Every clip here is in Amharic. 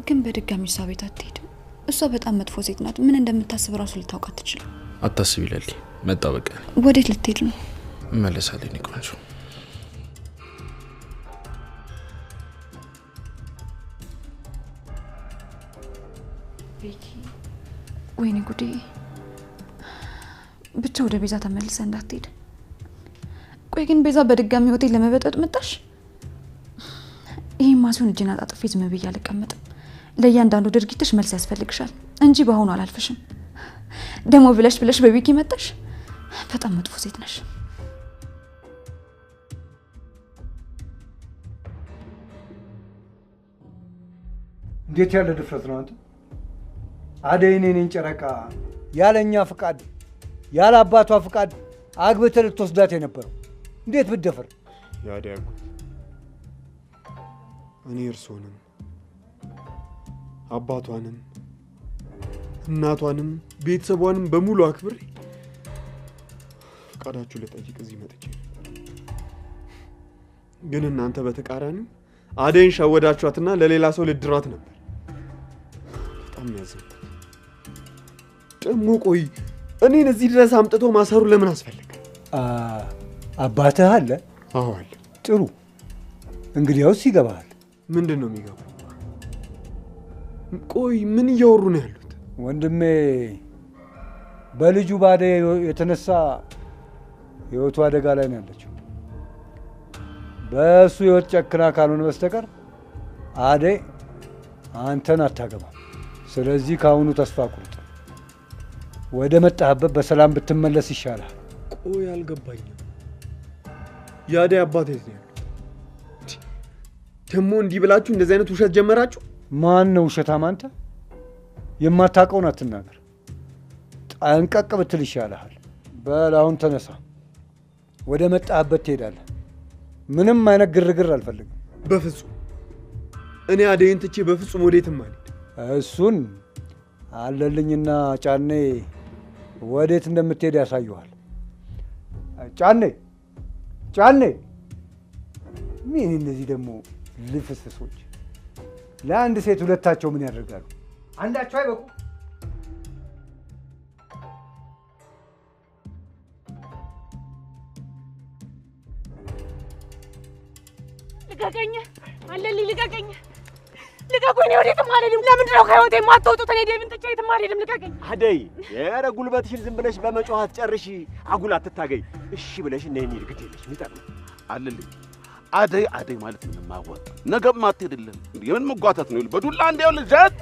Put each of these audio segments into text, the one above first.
ግን በድጋሚ እሷ ቤት አትሄድም። እሷ በጣም መጥፎ ሴት ናት። ምን እንደምታስብ ራሱ ልታውቅ አትችልም። አታስቢ ለሊ፣ መጣ በቃ። ወዴት ልትሄድ ነው? መለሳለኝ ቆንጆ። ቤኪ ወይኔ ጉዴ። ብቻ ወደ ቤዛ ተመልሰ እንዳትሄድ። ቆይ ግን ቤዛ በድጋሚ ሆቴል ለመበጠጥ መጣሽ? ይሄማ ሲሆን እጅና አጣጥፌ ዝም ብዬ አልቀመጥም። ለእያንዳንዱ ድርጊትሽ መልስ ያስፈልግሻል እንጂ በአሁኑ አላልፍሽም። ደሞ ብለሽ በቤኪ መጣሽ። በጣም መጥፎ ሴት ነሽ። እንዴት ያለ ድፍረት ነው አንተ? አደይ ነኝ ጨረቃ ያለኛ ፍቃድ ያለ አባቷ ፍቃድ አግብተህ ልትወስዳት የነበረው እንዴት ብትደፍር? ያዲያጉ እኔ እርሶንም አባቷንም እናቷንም ቤተሰቧንም በሙሉ አክብሬ ፍቃዳችሁ ልጠይቅ እዚህ መጥቼ፣ ግን እናንተ በተቃራኒው አደይን ሻወዳችኋትና ለሌላ ሰው ልድራት ነበር። በጣም ያዘንኩት ደግሞ። ቆይ እኔን እዚህ ድረስ አምጥቶ ማሰሩ ለምን አስፈልገ? አባትህ አለ? አዎ አለ። ጥሩ፣ እንግዲያውስ ይገባሃል። ምንድን ነው የሚገባው? ቆይ ምን እያወሩ ነው ያሉት? ወንድሜ በልጁ በአደይ የተነሳ ህይወቱ አደጋ ላይ ነው ያለችው። በእሱ ህይወት ጨክና ካልሆነ በስተቀር አደይ አንተን አታገባም። ስለዚህ ከአሁኑ ተስፋ ቁርጥ፣ ወደ መጣህበት በሰላም ብትመለስ ይሻላል። ቆይ አልገባኝም። የአደይ አባት የት ነው ያሉት? ደግሞ እንዲህ ብላችሁ እንደዚህ አይነት ውሸት ጀመራችሁ? ማን ነው ውሸታም? አንተ የማታውቀውን አትናገር። ጠንቀቅ ብትል ይሻልሃል። በል አሁን ተነሳ፣ ወደ መጣህበት ትሄዳለህ። ምንም አይነት ግርግር አልፈልግም። በፍጹም እኔ አደይን ትቼ በፍጹም ወዴትም አልሄድ። እሱን አለልኝና ጫኔ ወዴት እንደምትሄድ ያሳዩሃል። ጫኔ ጫኔ! ምን እነዚህ ደግሞ ልፍስፍሶች! ለአንድ ሴት ሁለታቸው ምን ያደርጋሉ? አንዳቸው አይበቁ? ልቀቀኝ! አለልኝ ልቀቀኝ! ልቀቁኝ! ወዴትም አልሄድም። ለምንድን ነው ከህይወቴ የማትወጡት? እኔ ዴቪን ትቼ የትም አልሄድም። ልቀቀኝ! አደይ፣ ኧረ ጉልበትሽን ዝም ብለሽ በመጮህ አትጨርሺ። አጉል አትታገይ። እሺ ብለሽ እኔ ግድ የለሽ ሚጠቅም አለልኝ። አደይ ማለት ምን ማወጣ ነገም ማትሄድልን የምን መጓታት ነው? በዱላ እንደው ልጅት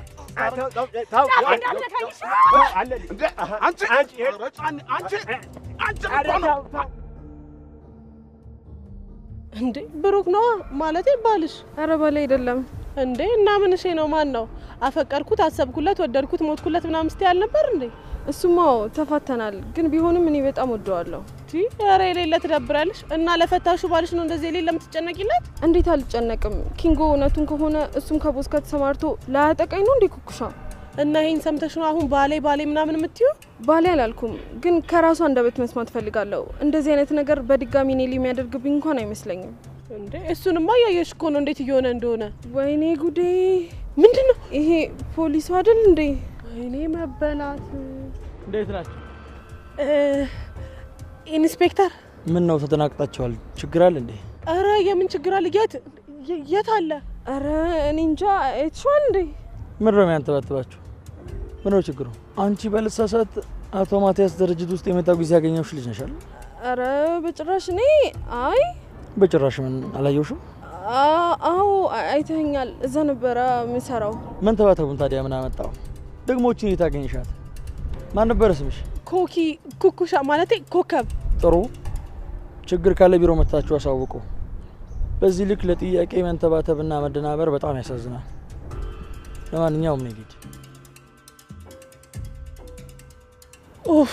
እንዴ ብሩክ ነው ማለቴ ባልሽ? ኧረ ባል አይደለም እንዴ። እና ምን እሺ ነው? ማን ነው? አፈቀርኩት፣ አሰብኩለት፣ ወደድኩት፣ ሞትኩለት ምናምን ስትይ አልነበር እንዴ? እሱማ ተፋተናል፣ ግን ቢሆንም እኔ በጣም ወደዋለሁ። ኧረ የሌለ ትደብራለሽ። እና ለፈታሹ ባልሽ ነው እንደዚህ የሌለ የምትጨነቂለት? እንዴት አልጨነቅም? ኪንጎ እውነቱን ከሆነ እሱም ከቦስ ጋር ተሰማርቶ ላያጠቃኝ ነው እንዴ ኩኩሻ? እና ይሄን ሰምተሽ ነው አሁን ባሌ ምናምን የምትይው? ባሌ አላልኩም፣ ግን ከራሱ አንደበት መስማት ፈልጋለሁ። እንደዚህ አይነት ነገር በድጋሚ እኔ ላይ የሚያደርግብኝ እንኳን አይመስለኝም። እንዴ እሱንማ ያየሽ እኮ ነው እንዴት እየሆነ እንደሆነ። ወይኔ ጉዴ! ምንድነው ይሄ? ፖሊሱ አይደል እንዴ? ወይኔ መበላት! እንዴት ናችሁ? ኢንስፔክተር ምን ነው ተደናቅጣችኋል? ችግር አለ እንዴ? አረ የምን ችግር አለ? የት አለ? አረ እኔ እንጃ። አይተሽዋል እንዴ? ምን ነው የሚያንተባትባችሁ? ምን ነው ችግሩ? አንቺ በልሳሳት አቶ ማቲያስ ድርጅት ውስጥ የመጣው ጊዜ ያገኘውሽ ልጅ ነሽ አይደል? አረ በጭራሽ እኔ አይ በጭራሽ ምን አላየውሽም? አዎ አይተኛል። እዛ ነበረ ምሰራው። ምን ተባተቡን ታዲያ ምን አመጣው? ደግሞ እቺ ነው ታገኝሻት? ማን ነበር ስምሽ? ኮኪ ኩኩሻ ማለቴ ኮከብ። ጥሩ ችግር ካለ ቢሮ መጣችሁ አሳውቁ። በዚህ ልክ ለጥያቄ መንተባተብና መደናበር በጣም ያሳዝናል። ለማንኛውም ነው ልጅ ኡፍ።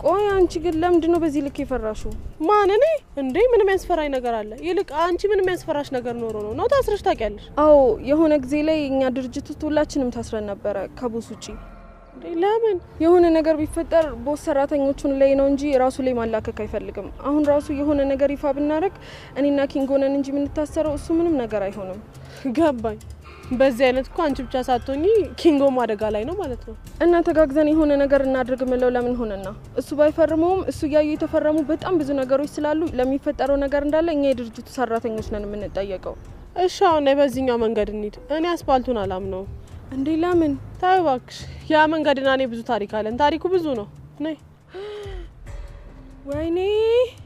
ቆይ አንቺ ግን ለምንድን ነው በዚህ ልክ የፈራሹ? ማን እኔ እንዴ? ምንም ያስፈራኝ ነገር አለ? ይልቅ አንቺ ምንም ያስፈራሽ ነገር ኖሮ ነው ታስረሽ ታውቂያለሽ? አዎ የሆነ ጊዜ ላይ እኛ ድርጅት ውስጥ ሁላችንም ታስረን ነበረ ከቦስ ውጪ። ለምን? የሆነ ነገር ቢፈጠር ቦስ ሰራተኞቹን ላይ ነው እንጂ ራሱ ላይ ማላከክ አይፈልግም። አሁን ራሱ የሆነ ነገር ይፋ ብናረግ እኔና ኪንጎ ነን እንጂ የምንታሰረው እሱ ምንም ነገር አይሆንም። ገባኝ። በዚህ አይነት እኮ አንቺ ብቻ ሳትሆኚ ኪንጎም አደጋ ላይ ነው ማለት ነው። እና ተጋግዘን የሆነ ነገር እናድርግ ምለው ለምን ሆነና እሱ ባይፈርመውም እሱ ያዩ የተፈረሙ በጣም ብዙ ነገሮች ስላሉ ለሚፈጠረው ነገር እንዳለ እኛ የድርጅቱ ሰራተኞች ነን የምንጠየቀው። እሺ አሁን በዚህኛው መንገድ እንሂድ። እኔ አስፋልቱን አላምነው። እንዴ ለምን? ተይ እባክሽ፣ ያ መንገድና እኔ ብዙ ታሪክ አለን። ታሪኩ ብዙ ነው። ነይ። ወይኔ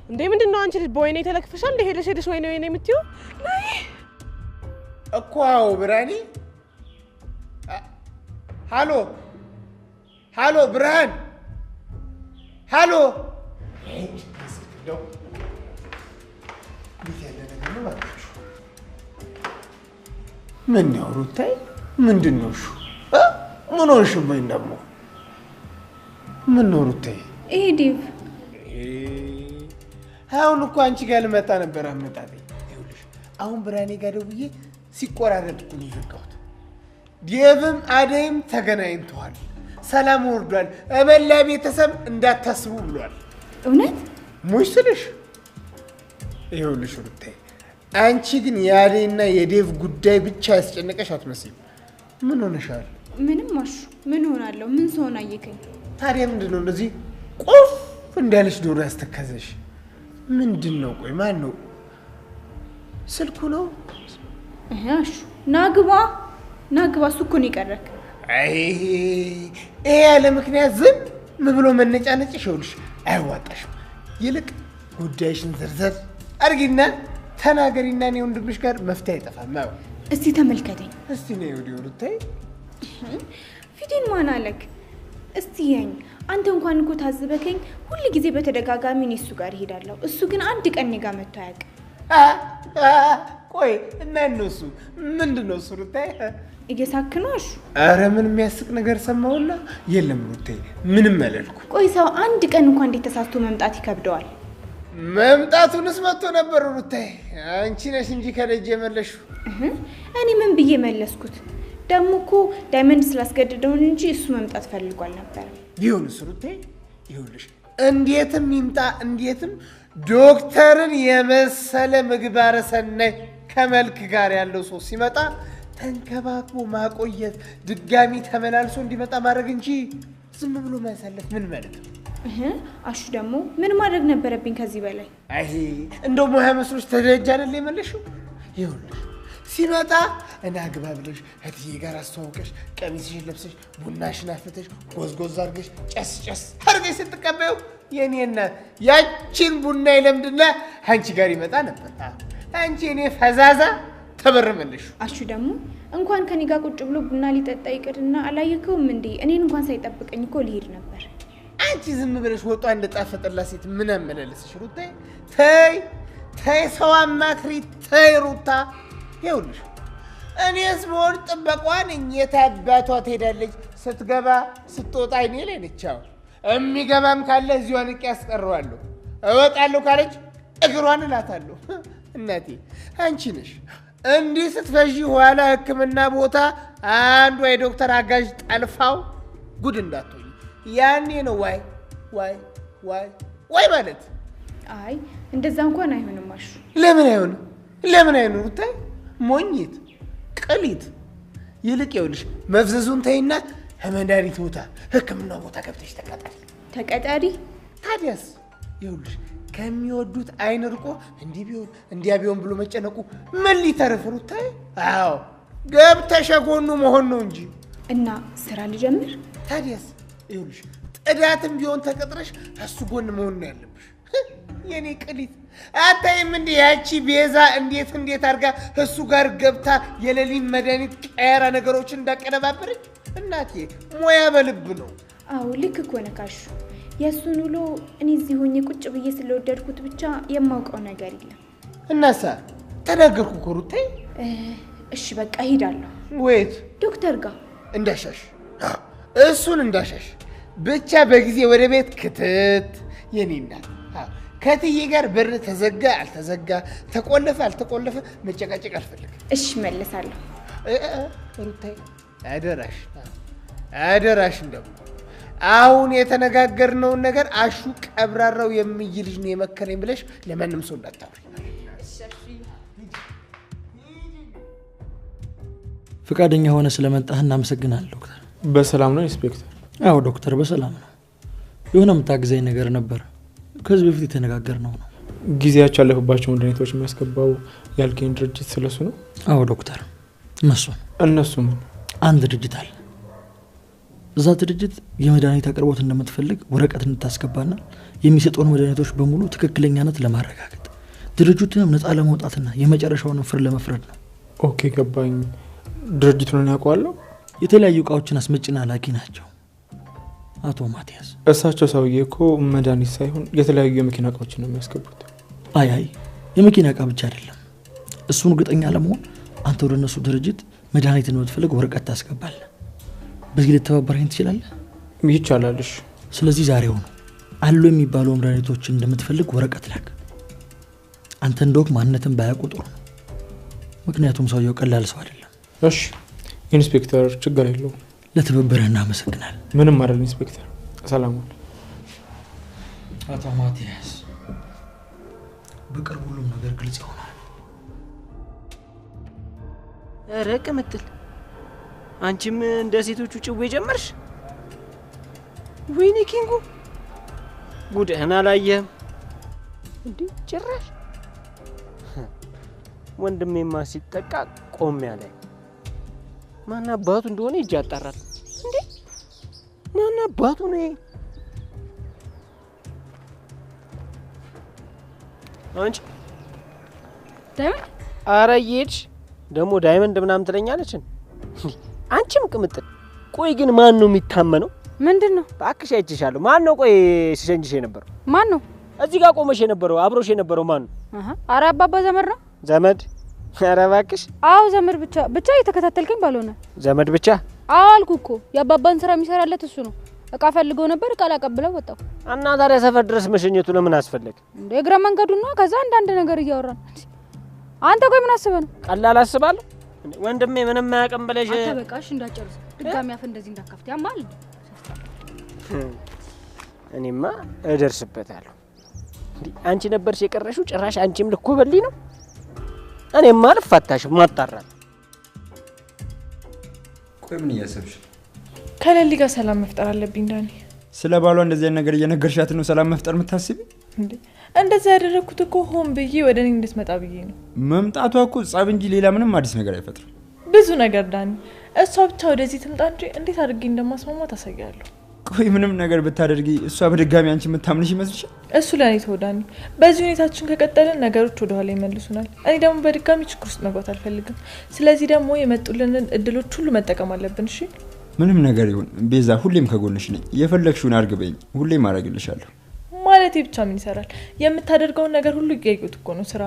እንዴ ምንድነው አንቺ ልጅ በወይኔ ተለክፈሻል? እንደ ሄደሽ ወይኔ የምትይው ነይ እኮ አዎ ብርሃኔ። ሃሎ ሃሎ ብርሃን ሃሎ ምን ነው ሩታይ? ምንድን ነው እሱ? ምን ሆንሽብኝ ደግሞ? ምን ነው ሩታይ? ይሄ ዲቭ አሁን እኮ አንቺ ጋር ልመጣ ነበር አመጣጤ። ይኸውልሽ አሁን ብርሃኔ ጋር ደውዬ ሲቆራረጥ እኮ ነው የዘጋሁት። ዴቭም አደይም ተገናኝተዋል፣ ሰላም ወርዷል፣ እበላ ቤተሰብ እንዳታስቡ ብሏል። እውነት ሙሽ ስልሽ ይኸውልሽ ሩታይ፣ አንቺ ግን የአደይና የዴቭ ጉዳይ ብቻ ያስጨነቀሽ አትመስይም። ምን ሆነሻል? ምንም ማሹ ምን ሆናለሁ? ምን ሰው አየከኝ? ታዲያ ምንድን ነው እንደዚህ ቆፍ እንዳለሽ ዶሮ ያስተከዘሽ? ምንድን ነው? ቆይ ማን ነው? ስልኩ ነው? አሹ ናግባ እሱ እኮ ነው የቀረክ። አይ ይሄ ያለ ምክንያት ዝም ብሎ መነጫነጭሽ ይኸውልሽ አይዋጣሽም። ይልቅ ጉዳይሽን ዝርዝር አድርጊና ተናገሪና እኔ ወንድምሽ ጋር መፍትሄ አይጠፋም። አዎ እስቲ ተመልከተኝ። እስቲ ነው ወዲው ልታይ ፊቴን ማን አለክ? እስቲ ያኝ አንተ እንኳን እኮ ታዝበከኝ ሁሉ ጊዜ በተደጋጋሚ እኔ እሱ ጋር እሄዳለሁ። እሱ ግን አንድ ቀን እኔ ጋር መጥቶ አያውቅም። ቆይ እና እነሱ ምንድነው እሱ ልታይ እየሳክናሽ? አረ ምን የሚያስቅ ነገር ሰማውና የለም ልታይ ምንም አላልኩ። ቆይ ሰው አንድ ቀን እንኳን እንዴት ተሳስቶ መምጣት ይከብደዋል? መምጣቱንስ መጥቶ ነበር ልታይ። አንቺ ነሽ እንጂ ከደጅ የመለሽው። እኔ ምን ብዬ መለስኩት? ደግሞ እኮ ዳይመንድ ስላስገደደውን እንጂ እሱ መምጣት ፈልጓል ነበር። ይሁንስ ልታይ ይሁንልሽ፣ እንዴትም ይምጣ እንዴትም ዶክተርን የመሰለ ምግባረ ሰናይ ከመልክ ጋር ያለው ሰው ሲመጣ ተንከባክቦ ማቆየት፣ ድጋሚ ተመላልሶ እንዲመጣ ማድረግ እንጂ ዝም ብሎ ማሳለፍ ምን ማለት ነው? አሹ ደግሞ ምን ማድረግ ነበረብኝ ከዚህ በላይ? አይ እንደው ሙያ መስሎሽ ተደረጃ አይደል የመለሽው? ይኸውልሽ ሲመጣ እና ግባ ብለሽ እህትዬ ጋር አስተዋውቀሽ ቀሚስሽን ለብሰሽ ቡናሽን አፍልተሽ ጎዝጎዝ አድርገሽ ጨስ አድርገሽ ስትቀበዩ የኔ እናት ያቺን ቡና ይለምድና አንቺ ጋር ይመጣ ነበር። አንቺ እኔ ፈዛዛ ተበረመልሽ። አሹ ደግሞ እንኳን ከኔ ጋር ቁጭ ብሎ ቡና ሊጠጣ ይቅርና አላየከውም እንዴ? እኔን እንኳን ሳይጠብቀኝ እኮ ሊሄድ ነበር። አንቺ ዝም ብለሽ ወጧ እንደጣፈጠላት ሴት ምን አመላለስሽ? ሩታ ተይ ሰው አማክሪ ተይ ሩታ። ይኸውልሽ እኔስ በሆን ጥበቋን የት አባቷ ትሄዳለች? ስትገባ ስትወጣ አይኔ ላይ ነች። የሚገባም ካለ እዚሁ አንቄ ያስቀረዋለሁ። እወጣለሁ ካለች እግሯን እላታለሁ። እናቴ አንቺ ነሽ እንዲህ ስትፈዢ ኋላ ሕክምና ቦታ አንዱ የዶክተር አጋዥ ጠልፋው ጉድ እንዳትሆኝ። ያኔ ነው ዋይ ማለት። አይ እንደዛ እንኳን አይሆንም አሹ። ለምን አይሆንም? ሩታይ ሞኝት ቅሊት። ይልቅ ይኸውልሽ መፍዘዙን ተይና መድኃኒት ቦታ ሕክምና ቦታ ገብተሽ ተቀጣሪ። ታዲያስ ይኸውልሽ ከሚወዱት አይን ርቆ እንዲያ ቢሆን ብሎ መጨነቁ ምን ሊተርፍ ሩታይ? አዎ ገብተሽ ጎኑ መሆን ነው እንጂ። እና ስራ ልጀምር? ታዲያስ ይኸውልሽ ጥዳትም ቢሆን ተቀጥረሽ እሱ ጎን መሆን ነው ያለብሽ። የኔ ቅሊት አታይም እንዴ ያቺ ቤዛ እንዴት አድርጋ እሱ ጋር ገብታ የሌሊት መድኃኒት ቀያራ ነገሮችን እንዳቀነባበረች? እናቴ ሙያ በልብ ነው። አዎ ልክ እኮ ነህ ካሹ። የእሱን ውሎ እኔ እዚህ ሆኜ ቁጭ ብዬ ስለወደድኩት ብቻ የማውቀው ነገር የለም። እናሳ ተናገርኩ እኮ ሩታይ። እሺ በቃ ሄዳለሁ። ወይት ዶክተር ጋር እንዳሻሽ እሱን እንዳሻሽ ብቻ በጊዜ ወደ ቤት ክትት። የኔ እናት ከትዬ ጋር በር ተዘጋ አልተዘጋ ተቆለፈ አልተቆለፈ መጨቃጨቅ አልፈልግም። እሺ መለሳለሁ። ሩታይ አደራሽ እንደው አሁን የተነጋገርነውን ነገር አሹ ቀብራራው የሚይልሽ ነው የመከረኝ ብለሽ ለማንም ሰው እንዳታወሪ። ፈቃደኛ ሆነ ስለመጣህ እናመሰግናለን ዶክተር። በሰላም ነው ኢንስፔክተር? አዎ ዶክተር በሰላም ነው። የሆነ የምታግዘኝ ነገር ነበር። ከዚህ በፊት የተነጋገርነው ነው። ጊዜያቸው ያለፈባቸው መድኃኒቶች የሚያስገባው ያልከኝ ድርጅት ስለሱ ነው? አዎ ዶክተር። እነሱ ምን? አንድ ድርጅት አለ። እዛ ድርጅት የመድኃኒት አቅርቦት እንደምትፈልግ ወረቀት እንድታስገባና የሚሰጡን መድኃኒቶች በሙሉ ትክክለኛነት ለማረጋገጥ ድርጅቱንም ነፃ ለማውጣትና የመጨረሻውን ፍርድ ለመፍረድ ነው። ኦኬ ገባኝ። ድርጅቱን ያውቀዋለሁ? የተለያዩ እቃዎችን አስመጭና ላኪ ናቸው አቶ ማቲያስ። እሳቸው ሰውዬ እኮ መድኃኒት ሳይሆን የተለያዩ የመኪና እቃዎችን ነው የሚያስገቡት። አይ የመኪና እቃ ብቻ አይደለም። እሱን እርግጠኛ ለመሆን አንተ ወደ እነሱ ድርጅት መድኃኒትን ብትፈልግ ወረቀት ታስገባለህ። በዚህ ልትተባበረኝ ትችላለህ? ይቻላል። እሺ። ስለዚህ ዛሬው ነው አሉ የሚባሉ መድኃኒቶችን እንደምትፈልግ ወረቀት ላክ። አንተ እንደውም ማንነትን ባያውቁ ጥሩ ነው። ምክንያቱም ሰውየው ቀላል ሰው አይደለም። እሺ ኢንስፔክተር፣ ችግር የለውም። ለትብብርህ እናመሰግናለን። ምንም አይደል ኢንስፔክተር። ሰላም ሁኑ። አቶ ማቲያስ፣ በቅርቡ ሁሉም ነገር ግልጽ ይሆናል። ኧረ ቅምጥል፣ አንቺም እንደ ሴቶቹ ጭዌ ጀመርሽ? ወይኔ ኪንጉ፣ ጉድህን አላየህም እንዴ? ጭራሽ ወንድሜማ ሲጠቃ ቆም ያለ ማን አባቱ እንደሆነ እጅ ያጣራል እንዴ? ማን አባቱ ነው? አንቺ ዳይመንድ፣ ኧረ እየሄድሽ ደግሞ ዳይመንድ ምናምን ትለኛለች። አንቺም ቅምጥል፣ ቆይ ግን ማን ነው የሚታመነው? ምንድን ነው? እባክሽ አይቼሻለሁ። ማን ነው ቆይ ሲሸኝሽ የነበረው? ማን ነው እዚህ ጋር ቆመሽ የነበረው አብሮሽ የነበረው ማን ነው? ኧረ አባባ ዘመድ ነው። ዘመድ? ኧረ እባክሽ። አዎ ዘመድ ብቻ እየተከታተልከኝ ባልሆነ ዘመድ ብቻ? አዎ አልኩ እኮ። የአባባን ስራ የሚሰራለት እሱ ነው። እቃ ፈልገው ነበር፣ እቃ ላቀብለው ወጣው። እና ታዲያ ሰፈር ድረስ መሸኘቱ ለምን አስፈለገ? እንደ እግረ መንገዱና ከዛ አንዳንድ ነገር እያወራን። አንተ ቆይ ምን አስበህ ነው? ቀላል አስባለሁ ወንድሜ። ምንም አያውቅም ብለሽ አንተ በቃሽ፣ እንዳጨርስ ድጋሚ አፍ እንደዚህ እንዳከፍት ያማል። እኔማ እደርስበታለሁ። አንቺ ነበርሽ የቀረሽው፣ ጭራሽ አንቺም ልኮበልኝ ነው። እኔማ አልፋታሽም፣ ማጣራት። ቆይ ምን እያሰብሽ? ከሌሊ ጋር ሰላም መፍጠር አለብኝ ዳኒ። ስለ ባሏ እንደዚህ ነገር እየነገርሻት ነው ሰላም መፍጠር የምታስቢ? እንዴ እንደዛ ያደረኩት እኮ ሆን ብዬ ወደ እኔ እንድትመጣ ብዬ ነው። መምጣቷ እኮ ጸብ እንጂ ሌላ ምንም አዲስ ነገር አይፈጥርም። ብዙ ነገር ዳኒ፣ እሷ ብቻ ወደዚህ ትምጣ እንጂ እንዴት አድርጌ እንደማስማማ ታሳያለሁ። ቆይ ምንም ነገር ብታደርጊ እሷ በድጋሚ አንቺ የምታምንሽ ይመስልሻል? እሱ ለኔ ተው ዳኒ። በዚህ ሁኔታችን ከቀጠልን ነገሮች ወደ ኋላ ይመልሱናል። እኔ ደግሞ በድጋሚ ችግር ውስጥ መግባት አልፈልግም። ስለዚህ ደግሞ የመጡልንን እድሎች ሁሉ መጠቀም አለብን። እሺ ምንም ነገር ይሁን ቤዛ፣ ሁሌም ከጎንሽ ነኝ። የፈለግሽውን አድርግ በይኝ፣ ሁሌም አደርግልሻለሁ። ማለቴ ብቻ ምን ይሰራል? የምታደርገውን ነገር ሁሉ እያየሁት እኮ ነው። ስራ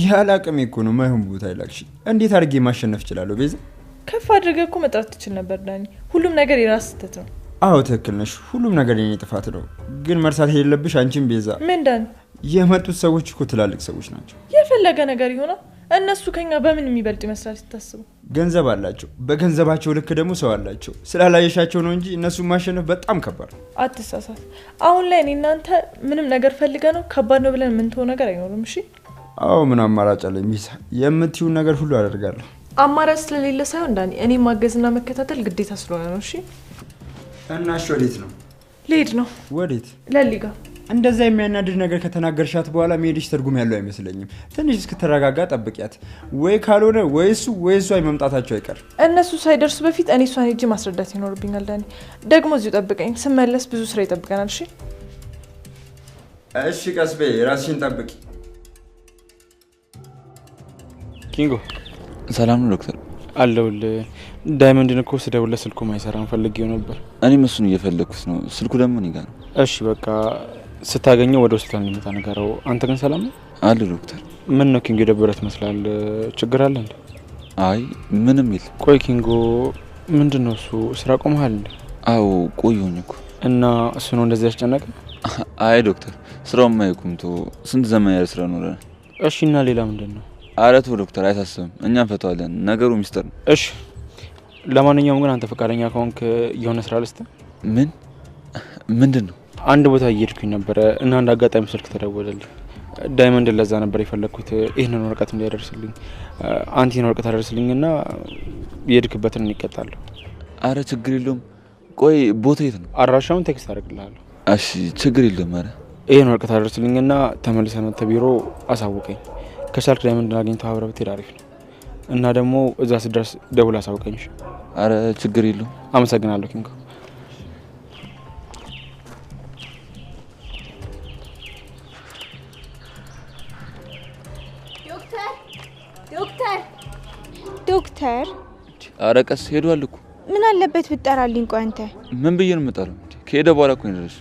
ያለ አቅሜ እኮ ነው ማይሆን ቦታ ይላክሽ። እንዴት አድርጌ ማሸነፍ እችላለሁ ቤዛ? ከፍ አድርገህ እኮ መጥራት ትችል ነበር ዳኒ። ሁሉም ነገር የራስ ስህተት ነው። አዎ ትክክል ነሽ። ሁሉም ነገር የኔ ጥፋት ነው። ግን መርሳት የሌለብሽ አንቺም ቤዛ፣ ምን ዳኒ? የመጡት ሰዎች እኮ ትላልቅ ሰዎች ናቸው። የፈለገ ነገር ይሆናል። እነሱ ከኛ በምን የሚበልጥ ይመስላል ሲታስቡ? ገንዘብ አላቸው። በገንዘባቸው ልክ ደግሞ ሰው አላቸው። ስላላየሻቸው ነው እንጂ እነሱን ማሸነፍ በጣም ከባድ ነው። አትሳሳት። አሁን ላይ እኔ እናንተ ምንም ነገር ፈልገ ነው ከባድ ነው ብለን የምንተው ነገር አይኖርም። እሺ አዎ ምን አማራጭ አለኝ ቤዛ? የምትይውን ነገር ሁሉ አደርጋለሁ። አማራጭ ስለሌለ ሳይሆን ዳኒ፣ እኔ ማገዝና መከታተል ግዴታ ስለሆነ ነው። እሺ እና እሺ ወዴት ነው? ልሄድ ነው። ወዴት? ለሊ ጋር። እንደዛ የሚያናድድ ነገር ከተናገርሻት በኋላ መሄድሽ ትርጉም ያለው አይመስለኝም። ትንሽ እስክትረጋጋ ጠብቂያት። ወይ ካልሆነ ወይ እሷ መምጣታቸው አይቀር። እነሱ ሳይደርሱ በፊት እኔ እሷን ሄጄ ማስረዳት ይኖርብኛል ዳኒ። ደግሞ እዚሁ ጠብቀኝ፣ ስመለስ ብዙ ስራ ይጠብቀናል። እሺ እሺ፣ ቀስ በይ፣ ራስሽን ጠብቂ። ኪንጎ ሰላም ነው ዶክተር? አለሁልህ። ዳይመንድን እኮ ስደውልለት ስልኩ ማይሰራም ፈልጌው ነበር። እኔም እሱን እየፈለግኩት ነው። ስልኩ ደግሞ እኔ ጋር ነው። እሺ በቃ ስታገኘው ወደ ሆስፒታል እንድመጣ ንገረው። አንተ ግን ሰላም ነው? አለ ዶክተር። ምን ነው ኪንጎ የደበረ ትመስላለህ? ችግር አለ እንዴ? አይ ምንም የለም። ቆይ ኪንጎ ምንድነው እሱ? ስራ ቆመሃል እንዴ? አዎ ቆየሁኝ እኮ። እና እሱ ነው እንደዚህ ያስጨነቀ? አይ ዶክተር፣ ስራውማ ይቁምቶ ስንት ዘመን ያለ ስራ ኖረናል። እሺ እና ሌላ ምንድነው? አረቱ ዶክተር አይታሰብም፣ እኛ እንፈታዋለን። ነገሩ ሚስጥር ነው። እሺ ለማንኛውም ግን አንተ ፈቃደኛ ከሆንክ የሆነ ስራ ልስጥ። ምንድነው? አንድ ቦታ እየሄድኩኝ ነበረ እና አንድ አጋጣሚ ስልክ ተደወለልኝ። ዳይመንድ ለዛ ነበር የፈለኩት ይሄንን ወረቀት እንዲያደርስልኝ። አንቲን ወረቀት አደርስልኝና የሄድክበትን እንቀጣለሁ። አረ ችግር የለውም። ቆይ ቦታ የት ነው? አድራሻውን ቴክስት አደርግልሃለሁ። እሺ ችግር የለውም። አረ ይሄን ወረቀት አድርስልኝና ተመልሰህ መጥተህ ቢሮ አሳውቀኝ። ከቻልክ ዳይመንድን አግኝተህ አብረህ ብትሄድ አሪፍ ነው። እና ደግሞ እዛ ስደርስ ደውል አሳውቀኝ። አረ ችግር የለውም። አመሰግናለሁ ኪንጎ። ዶክተር አረ ቀስ ሄዷል እኮ። ምን አለበት ብትጠራልኝ? ቆይ አንተ ምን ብዬ ነው የምጠራው? ከሄደ በኋላ እኮ ነው ድረስ።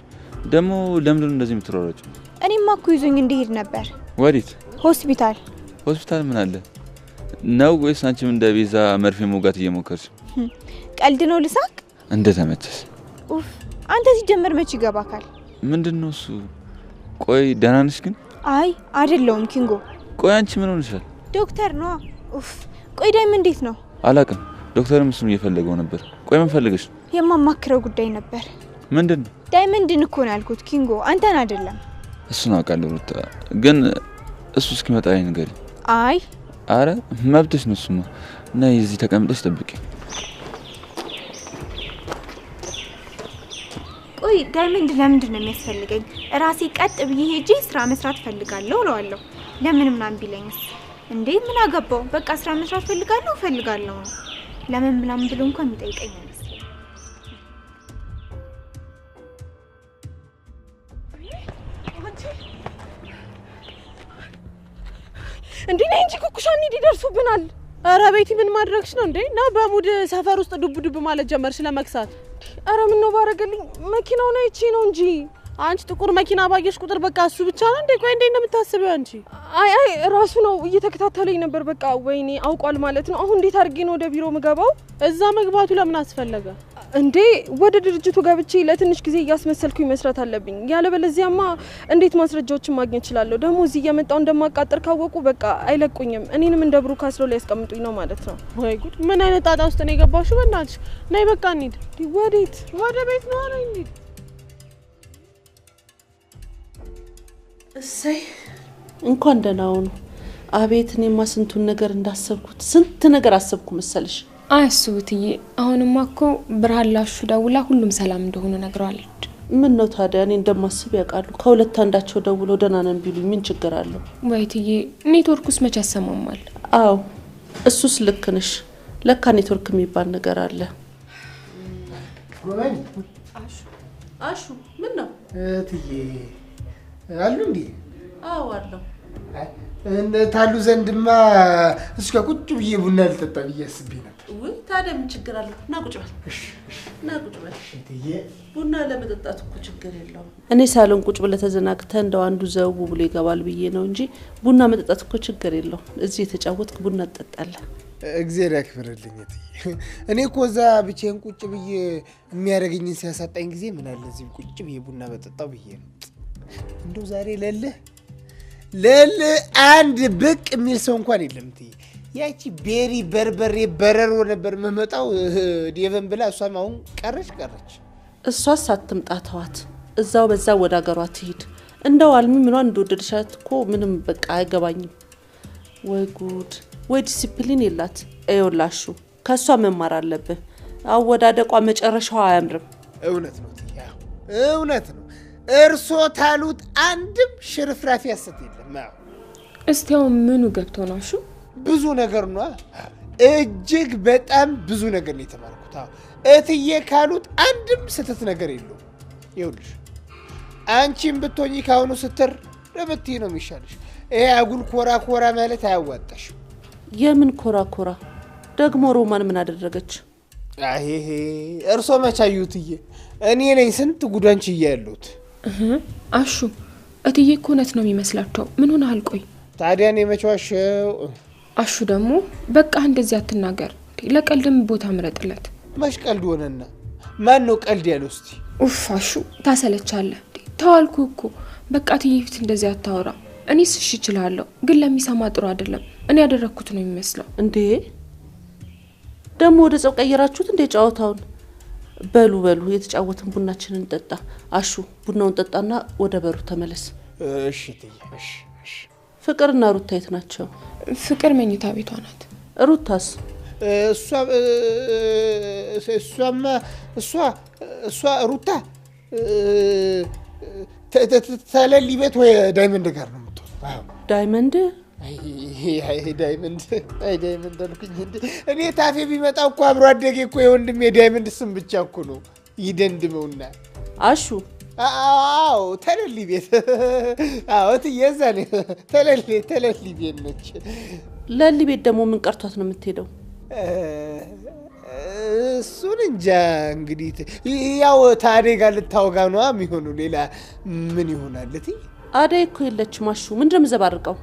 ደግሞ ለምንድን ነው እንደዚህ የምትሯሯጭው? እኔማ እኮ ይዞኝ እንዲሄድ ነበር። ወዴት? ሆስፒታል። ሆስፒታል ምን አለ ነው? ወይስ አንቺም እንደ ቤዛ መርፌ መውጋት እየሞከርሽ? ቀልድ ነው ልሳቅ? እንደ ተመቸሽ። ኡፍ አንተ ሲጀመር መች ይገባካል? ምንድነው እሱ? ቆይ ደህና ነሽ ግን? አይ አይደለሁም ኪንጎ። ቆይ አንቺ ምን ሆነሻል? ዶክተር ነው። ኡፍ ቆይ ዳይመንድ እንዴት ነው? አላውቅም። ዶክተርም እሱን እየፈለገው ነበር። ቆይ ምን ፈልገሽ? የማማክረው ጉዳይ ነበር። ምንድነው? ዳይመንድን እኮ ነው ያልኩት ኪንጎ፣ አንተን አይደለም። እሱን አውቃለሁ ሩታ፣ ግን እሱ እስኪመጣ ላይ ንገሪ። አይ አረ መብትሽ ነው እሱማ። ነይ እዚህ ተቀምጠሽ ጠብቂ። ቆይ ዳይመንድ ለምንድን ነው የሚያስፈልገኝ? ራሴ ቀጥ ብዬ ሄጄ ስራ መስራት ፈልጋለሁ እለዋለሁ። ለምን ምናምን ቢለኝስ? እንዴ ምን አገባው? በቃ ስራ መስራት ፈልጋለሁ ነው። ለምን ምናምን ብሎ እንኳን የሚጠይቀኝ አይመስልም። እንዴ ነይ እንጂ ኩኩሻኒ ይደርሱብናል። አረ ቤቲ ምን ማድረግሽ ነው እንዴ? ነው በሙድ ሰፈር ውስጥ ዱብ ማለት ጀመርሽ ለመክሳት? አረ ምን ነው ባረገልኝ። መኪናው ነው እቺ ነው እንጂ አንቺ ጥቁር መኪና ባየሽ ቁጥር በቃ እሱ ብቻ ነው እንዴ? ቆይ እንዴ እንደምታስበው አንቺ? አይ ራሱ ነው እየተከታተለኝ ነበር። በቃ ወይኔ አውቋል ማለት ነው። አሁን እንዴት አድርጌ ነው ወደ ቢሮ ምገባው? እዛ መግባቱ ለምን አስፈለገ እንዴ? ወደ ድርጅቱ ገብቼ ለትንሽ ጊዜ እያስመሰልኩኝ መስራት አለብኝ። ያለበለዚያማ እንዴት ማስረጃዎችን ማግኘት እችላለሁ? ደግሞ እዚህ እየመጣው እንደማቃጠር ካወቁ በቃ አይለቁኝም። እኔንም እንደ ብሩክ አስረው ሊያስቀምጡኝ ነው ማለት ነው። ወይ ጉድ! ምን አይነት ጣጣ ውስጥ ነው የገባሽው? በእናትሽ ነይ በቃ እንሂድ። ወዴት? ወደ ቤት ነው። ነይ እንሂድ። እሰይ እንኳን ደህና ሆኑ። አቤት እኔማ ስንቱን ነገር እንዳሰብኩት ስንት ነገር አሰብኩ መሰልሽ። አያስቡትዬ፣ አሁንማ እኮ ብርሃን ላሹ ደውላ ሁሉም ሰላም እንደሆነ ነግረዋለች። ምን ነው ታዲያ? እኔ እንደማስብ ያውቃሉ። ከሁለት አንዳቸው ደውለው ደህና ነን ቢሉኝ ምን ችግር አለው? ወይትዬ ኔትወርኩስ መች ያሰማማል? አዎ እሱስ ልክ ነሽ። ለካ ኔትወርክ የሚባል ነገር አለ። ጎበኝ አሹ ምን ነው እትዬ አሉ እንዴ? አዎ አለው። እነ ታሉ ዘንድማ እስከ ቁጭ ብዬ ቡና ልጠጣ ብዬ አስቤ ነበር። ወይ ታዲያ ምን ችግር አለው? ና ቁጭ በል። ና ቁጭ በል እትዬ። ቡና ለመጠጣት እኮ ችግር የለውም። እኔ ሳሎን ቁጭ ብለህ ተዘናግተህ እንደው አንዱ ዘው ብሎ ይገባል ብዬ ነው እንጂ ቡና መጠጣት እኮ ችግር የለውም። እዚህ የተጫወትክ ቡና ትጠጣለህ። እግዚአብሔር ያክብርልኝ እትዬ። እኔ እኮ እዛ ብቻዬን ቁጭ ብዬ የሚያደርገኝን ሲያሳጣኝ ጊዜ ምን አለ እዚህ ቁጭ ብዬ ቡና በጠጣው ብዬ ነው። እንደው ዛሬ ለልህ አንድ ብቅ የሚል ሰው እንኳን የለም እትዬ። ያቺ ቤሪ በርበሬ በረሮ ነበር መመጣው ዴቨን ብላ፣ እሷም አሁን ቀረች። እሷስ አትምጣ ተዋት። እዛው በዛ ወደ ሀገሯ ትሂድ። እንደው አልሚ ምኗን እንደወደድሻት እኮ ምንም በቃ አይገባኝም። ወይ ጉድ! ወይ ዲሲፕሊን የላት። አይወላሹ ከሷ መማር አለብህ። አወዳደቋ መጨረሻው አያምርም። እውነት ነው እትዬ፣ እውነት ነው። እርሶ ታሉት አንድም ሽርፍራፊ ያሰት የለም። እስቲያው ምኑ ገብቶ ነው? እሺ ብዙ ነገር ነው። እጅግ በጣም ብዙ ነገር ነው የተማርኩት። እትዬ ካሉት አንድም ስህተት ነገር የለውም። ይኸውልሽ አንቺም ብትሆኚ ካሁኑ ስትር ለምትይ ነው የሚሻልሽ። ይሄ አጉል ኮራ ማለት አያዋጣሽም። የምን ኮራ ደግሞ? ሮማን ምን አደረገች? ይሄ እርሶ መቻዩት እትዬ፣ እኔ ነኝ ስንት ጉዳንች እያሉት። አሹ እትዬ እኮ እውነት ነው የሚመስላቸው። ምን ሆነሃል? ቆይ ታዲያ እኔ መቻዋሸው? አሹ ደግሞ በቃ እንደዚህ አትናገር። ለቀልድም ቦታ ምረጥለት። መች ቀልድ ሆነና? ማን ነው ቀልድ ያለው? እስቲ ኡፍ አሹ ታሰለቻለህ። ተዋልኩ እኮ በቃ እትዬ ፊት እንደዚህ አታወራ። እኔስ እሺ እችላለሁ፣ ግን ለሚሰማ ጥሩ አይደለም። እኔ ያደረኩት ነው የሚመስለው። እንዴ ደግሞ ወደ ጸብ ቀየራችሁት እንዴ ጫወታውን? በሉ የተጫወትን ቡናችንን እንጠጣ። አሹ ቡናውን ጠጣና ወደ በሩ ተመለስ። እሺ እትዬ። እሺ። ፍቅርና ሩታ የት ናቸው? ፍቅር መኝታ ቤቷ ናት። ሩታስ? እሷ ሩታ ተለሊ ቤት ወይ ዳይመንድ ጋር ነው የምትሆነው። ዳይመንድ ዳይመንድ አልኩኝ እንዴ? እኔ ታፌ ቢመጣ እኮ አብሮ አደጌ እኮ የወንድሜ ዳይመንድ ስም ብቻ እኮ ነው ይደንድመውና አሹ አዎ ተለሊ ቤት አዎ ትየዛ ነው ተለሊ ቤት ነች። ለሊ ቤት ደግሞ ምን ቀርቷት ነው የምትሄደው? እሱን እንጃ እንግዲህ ያው ታዴ ጋር ልታወጋ ነው የሚሆነው። ሌላ ምን ይሆናል? አደይ እኮ የለችም። አሹ ምንድን ነው የምዘባርቀው?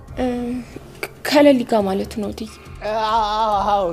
ከለሊ ጋር ማለት ነው። አዎ